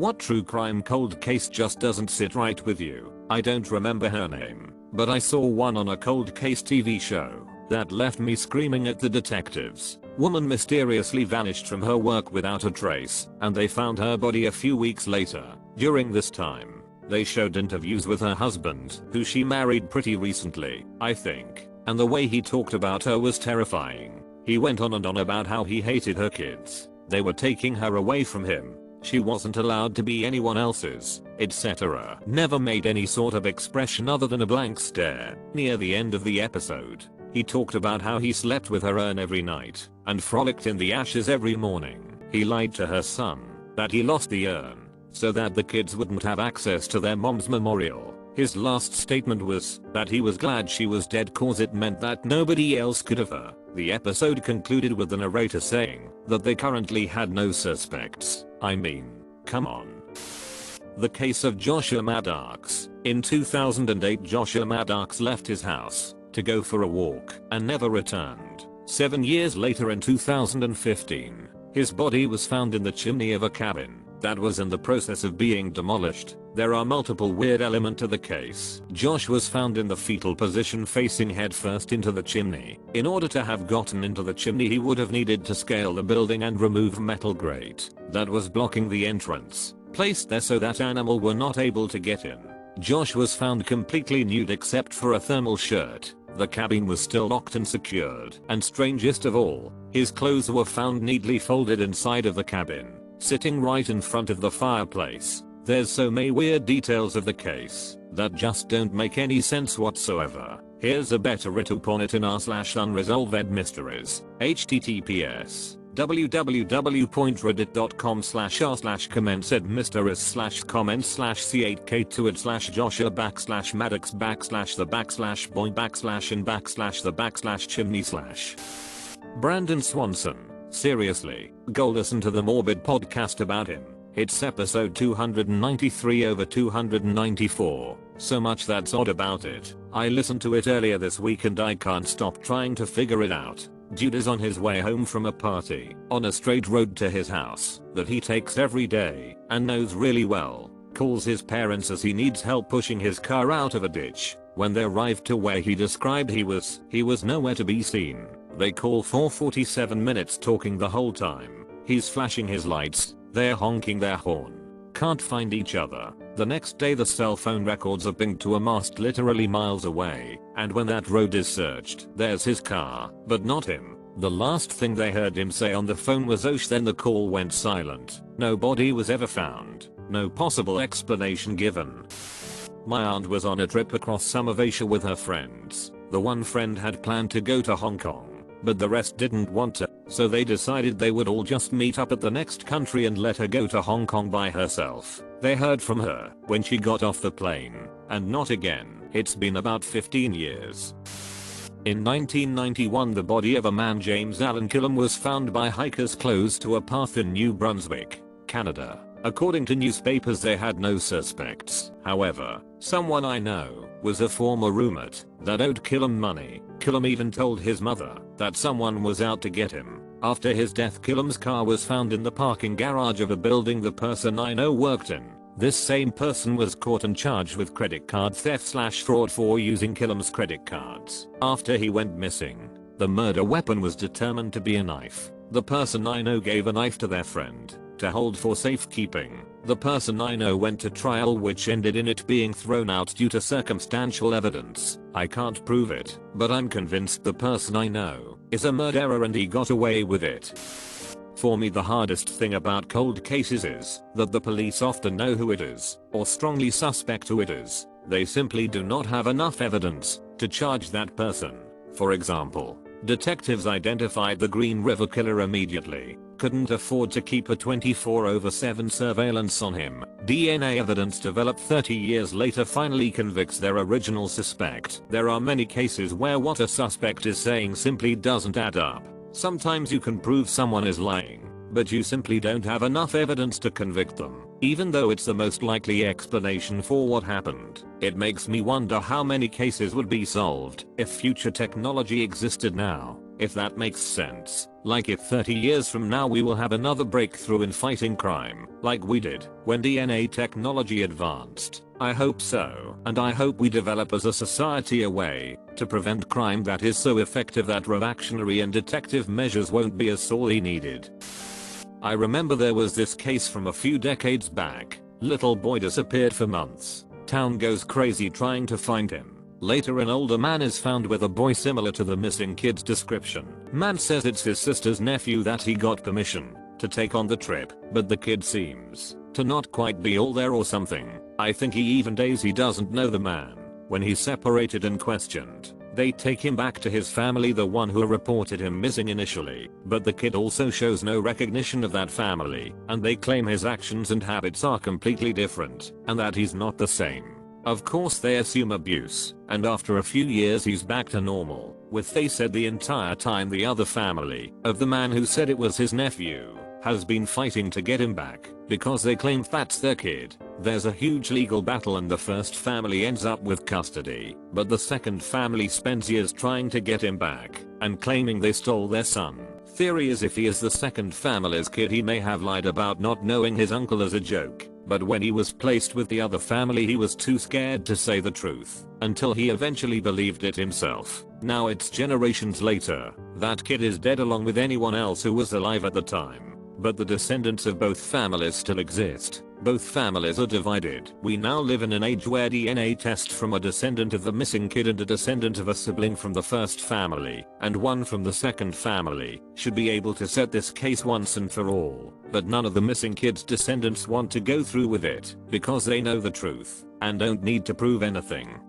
What true crime cold case just doesn't sit right with you? I don't remember her name, but I saw one on a cold case TV show that left me screaming at the detectives. Woman mysteriously vanished from her work without a trace, and they found her body a few weeks later. During this time, they showed interviews with her husband, who she married pretty recently, I think, and the way he talked about her was terrifying. He went on and on about how he hated her kids. They were taking her away from him. She wasn't allowed to be anyone else's, etc. Never made any sort of expression other than a blank stare. Near the end of the episode, he talked about how he slept with her urn every night and frolicked in the ashes every morning. He lied to her son that he lost the urn so that the kids wouldn't have access to their mom's memorial. His last statement was that he was glad she was dead cause it meant that nobody else could have her. The episode concluded with the narrator saying that they currently had no suspects. I mean, come on. The case of Joshua Maddox. In 2008, Joshua Maddox left his house to go for a walk and never returned. 7 years later in 2015, his body was found in the chimney of a cabin that was in the process of being demolished. There are multiple weird elements to the case. Josh was found in the fetal position facing headfirst into the chimney. In order to have gotten into the chimney, he would have needed to scale the building and remove metal grate that was blocking the entrance, placed there so that animal were not able to get in. Josh was found completely nude except for a thermal shirt. The cabin was still locked and secured. And strangest of all, his clothes were found neatly folded inside of the cabin, sitting right in front of the fireplace. There's so many weird details of the case that just don't make any sense whatsoever. Here's a better riddle upon it in r/unresolved mysteries. https www.reddit.com/r/comments/c8k2/joshua /maddox /the/boy /and/the/chimney/. Brandon Swanson. Seriously, go listen to the Morbid podcast about him. It's episode 293 over 294. So much that's odd about it. I listened to it earlier this week and I can't stop trying to figure it out. Dude is on his way home from a party on a straight road to his house that he takes every day and knows really well. Calls his parents as he needs help pushing his car out of a ditch. When they arrived to where he described he was nowhere to be seen. They call for 47 minutes talking the whole time. He's flashing his lights, they're honking their horn. Can't find each other. The next day the cell phone records are pinged to a mast literally miles away, and when that road is searched, there's his car, but not him. The last thing they heard him say on the phone was "Osh," then the call went silent. No body was ever found. No possible explanation given. My aunt was on a trip across some of Asia with her friends. The one friend had planned to go to Hong Kong, but the rest didn't want to, so they decided they would all just meet up at the next country and let her go to Hong Kong by herself. They heard from her when she got off the plane, and not again. It's been about 15 years. In 1991, the body of a man James Allen Killam was found by hikers close to a path in New Brunswick, Canada. According to newspapers, they had no suspects. However, someone I know was a former roommate that owed Killam money. Killam even told his mother that someone was out to get him. After his death, Killam's car was found in the parking garage of a building the person I know worked in. This same person was caught and charged with credit card theft/fraud for using Killam's credit cards. After he went missing, the murder weapon was determined to be a knife. The person I know gave a knife to their friend to hold for safekeeping. The person I know went to trial, which ended in it being thrown out due to circumstantial evidence. I can't prove it, but I'm convinced the person I know is a murderer and he got away with it. For me, the hardest thing about cold cases is that the police often know who it is, or strongly suspect who it is. They simply do not have enough evidence to charge that person. For example, detectives identified the Green River Killer immediately. Couldn't afford to keep a 24/7 surveillance on him. DNA evidence developed 30 years later finally convicts their original suspect. There are many cases where what a suspect is saying simply doesn't add up. Sometimes you can prove someone is lying, but you simply don't have enough evidence to convict them, even though it's the most likely explanation for what happened. It makes me wonder how many cases would be solved if future technology existed now. if that makes sense. Like if 30 years from now we will have another breakthrough in fighting crime, like we did when DNA technology advanced. I hope so, and I hope we develop as a society a way to prevent crime that is so effective that reactionary and detective measures won't be as sorely needed. I remember there was this case from a few decades back. Little boy disappeared for months. Town goes crazy trying to find him. Later an older man is found with a boy similar to the missing kid's description. Man says it's his sister's nephew that he got permission to take on the trip, but the kid seems to not quite be all there or something. I think he even days he doesn't know the man. When he's separated and questioned, they take him back to his family, the one who reported him missing initially, but the kid also shows no recognition of that family, and they claim his actions and habits are completely different, and that he's not the same. Of course they assume abuse, and after a few years he's back to normal, with they said the entire time the other family of the man who said it was his nephew has been fighting to get him back because they claim that's their kid. There's a huge legal battle and the first family ends up with custody, but the second family spends years trying to get him back and claiming they stole their son. Theory is if he is the second family's kid he may have lied about not knowing his uncle as a joke, but when he was placed with the other family he was too scared to say the truth, until he eventually believed it himself. Now it's generations later, that kid is dead along with anyone else who was alive at the time, but the descendants of both families still exist. Both families are divided. We now live in an age where DNA test from a descendant of the missing kid and a descendant of a sibling from the first family, and one from the second family, should be able to set this case once and for all. But none of the missing kid's descendants want to go through with it, because they know the truth, and don't need to prove anything.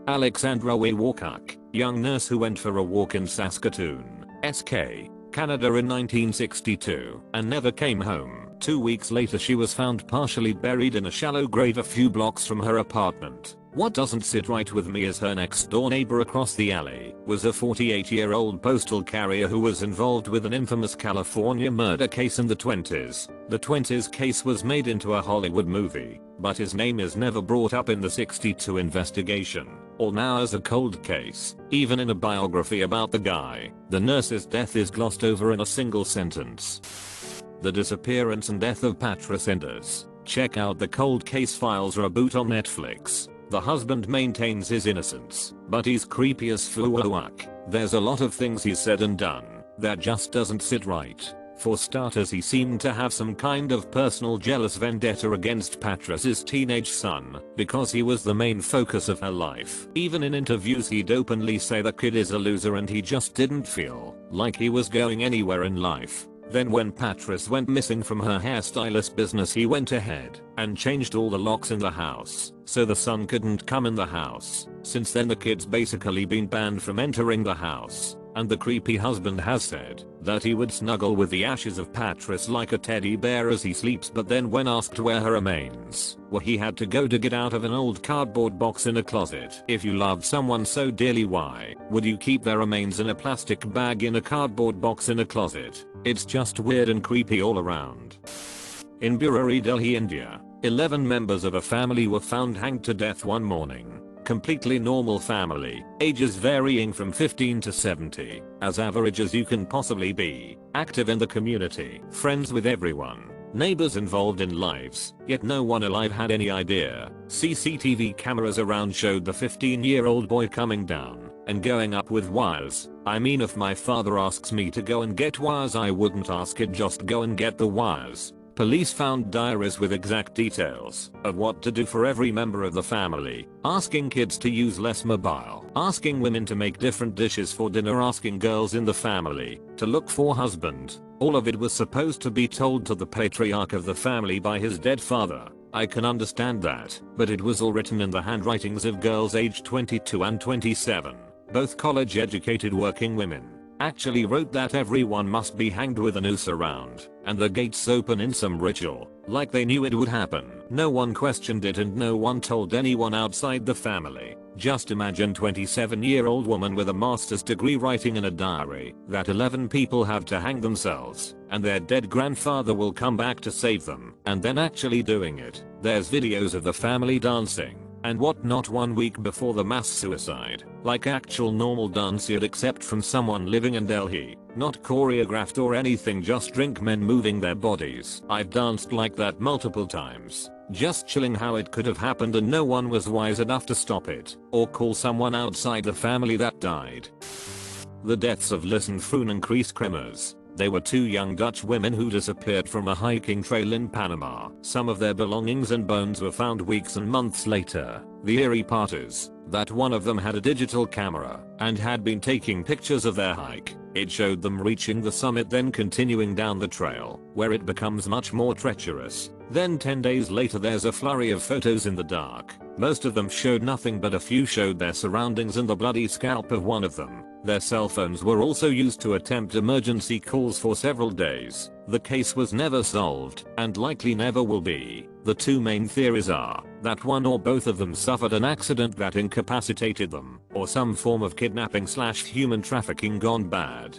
Alexandra Walcock, young nurse who went for a walk in Saskatoon, SK, Canada in 1962, and never came home. 2 weeks later she was found partially buried in a shallow grave a few blocks from her apartment. What doesn't sit right with me is her next door neighbor across the alley was a 48-year-old postal carrier who was involved with an infamous California murder case in the 20s. The 20s case was made into a Hollywood movie, but his name is never brought up in the 62 investigation, or now as a cold case. Even in a biography about the guy, the nurse's death is glossed over in a single sentence. The disappearance and death of Patrice Enders. Check out the Cold Case Files reboot on Netflix. The husband maintains his innocence, but he's creepy as fuck. There's a lot of things he's said and done that just doesn't sit right. For starters, he seemed to have some kind of personal jealous vendetta against Patrice's teenage son because he was the main focus of her life. Even in interviews he'd openly say the kid is a loser and he just didn't feel like he was going anywhere in life. Then when Patrice went missing from her hairstylist business he went ahead and changed all the locks in the house so the son couldn't come in the house. Since then the kid's basically been banned from entering the house, and the creepy husband has said that he would snuggle with the ashes of Patrice like a teddy bear as he sleeps, but then when asked where her remains were he had to go dig it out of an old cardboard box in a closet. If you loved someone so dearly, why would you keep their remains in a plastic bag in a cardboard box in a closet? It's just weird and creepy all around. In Burari, Delhi, India, 11 members of a family were found hanged to death one morning. Completely normal family, ages varying from 15 to 70, as average as you can possibly be, active in the community, friends with everyone, neighbors involved in lives, yet no one alive had any idea. CCTV cameras around showed the 15-year-old boy coming down and going up with wires. I mean, if my father asks me to go and get wires I wouldn't ask it, just go and get the wires. Police found diaries with exact details of what to do for every member of the family, asking kids to use less mobile, asking women to make different dishes for dinner, asking girls in the family to look for husband. All of it was supposed to be told to the patriarch of the family by his dead father. I can understand that, but it was all written in the handwritings of girls aged 22 and 27, both college-educated working women. Actually wrote that everyone must be hanged with a noose around and the gates open in some ritual, like they knew it would happen. No one questioned it and no one told anyone outside the family. Just imagine 27-year-old woman with a master's degree writing in a diary that 11 people have to hang themselves and their dead grandfather will come back to save them, and then actually doing it. There's videos of the family dancing and whatnot 1 week before the mass suicide, like actual normal dancing except from someone living in Delhi, not choreographed or anything, just drink men moving their bodies. I've danced like that multiple times, just chilling how it could have happened and no one was wise enough to stop it, or call someone outside the family that died. The deaths of Liz and Froon increased tremors. They were two young Dutch women who disappeared from a hiking trail in Panama. Some of their belongings and bones were found weeks and months later. The eerie part is that one of them had a digital camera and had been taking pictures of their hike. It showed them reaching the summit, then continuing down the trail, where it becomes much more treacherous. Then 10 days later there's a flurry of photos in the dark. Most of them showed nothing, but a few showed their surroundings and the bloody scalp of one of them. Their cell phones were also used to attempt emergency calls for several days. The case was never solved, and likely never will be. The two main theories are that one or both of them suffered an accident that incapacitated them, or some form of kidnapping/human trafficking gone bad.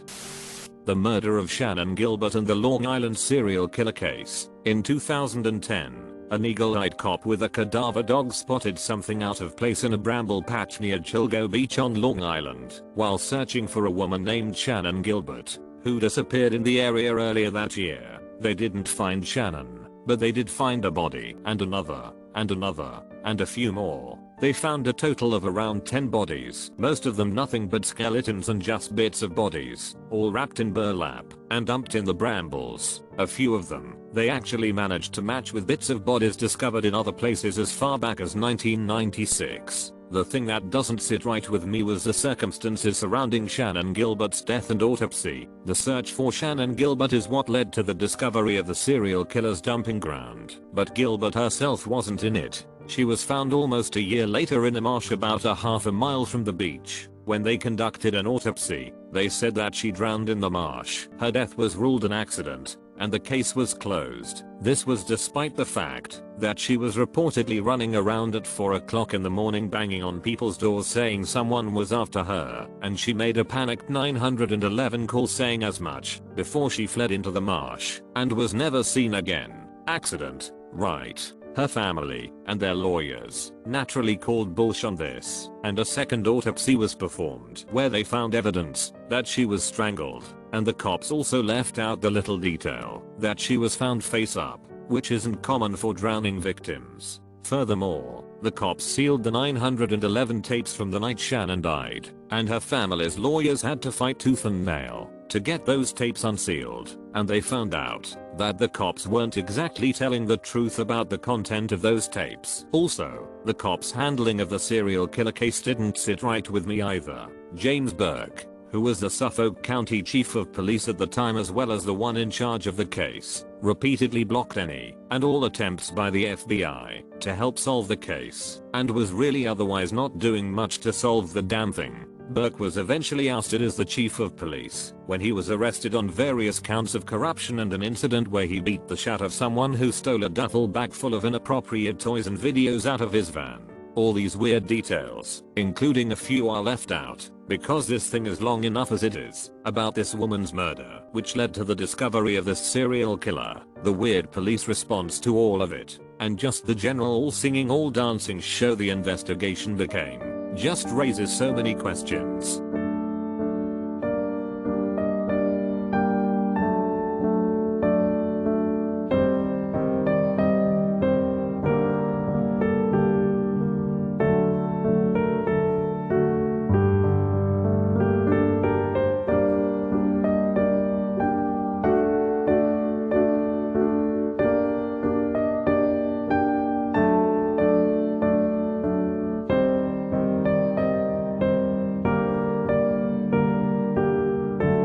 The murder of Shannon Gilbert and the Long Island serial killer case. In 2010, an eagle-eyed cop with a cadaver dog spotted something out of place in a bramble patch near Chilgo Beach on Long Island while searching for a woman named Shannon Gilbert, who disappeared in the area earlier that year. They didn't find Shannon, but they did find a body, and another, and another, and a few more. They found a total of around 10 bodies, most of them nothing but skeletons and just bits of bodies, all wrapped in burlap and dumped in the brambles. A few of them, they actually managed to match with bits of bodies discovered in other places as far back as 1996. The thing that doesn't sit right with me was the circumstances surrounding Shannon Gilbert's death and autopsy. The search for Shannon Gilbert is what led to the discovery of the serial killer's dumping ground, but Gilbert herself wasn't in it. She was found almost a year later in a marsh about a half a mile from the beach. When they conducted an autopsy, they said that she drowned in the marsh. Her death was ruled an accident, and the case was closed. This was despite the fact that she was reportedly running around at 4 o'clock in the morning banging on people's doors saying someone was after her, and she made a panicked 911 call saying as much before she fled into the marsh and was never seen again. Accident, right? Her family and their lawyers naturally called bullsh on this, and a second autopsy was performed where they found evidence that she was strangled, and the cops also left out the little detail that she was found face up, which isn't common for drowning victims. Furthermore, the cops sealed the 911 tapes from the night Shannon died, and her family's lawyers had to fight tooth and nail to get those tapes unsealed, and they found out that the cops weren't exactly telling the truth about the content of those tapes. Also, the cops' handling of the serial killer case didn't sit right with me either. James Burke, who was the Suffolk County Chief of Police at the time as well as the one in charge of the case, repeatedly blocked any and all attempts by the FBI to help solve the case, and was really otherwise not doing much to solve the damn thing. Burke was eventually ousted as the chief of police when he was arrested on various counts of corruption and an incident where he beat the shit out of someone who stole a duffel bag full of inappropriate toys and videos out of his van. All these weird details, including a few, are left out because this thing is long enough as it is about this woman's murder, which led to the discovery of this serial killer, the weird police response to all of it, and just the general all singing all dancing show the investigation became. Just raises so many questions.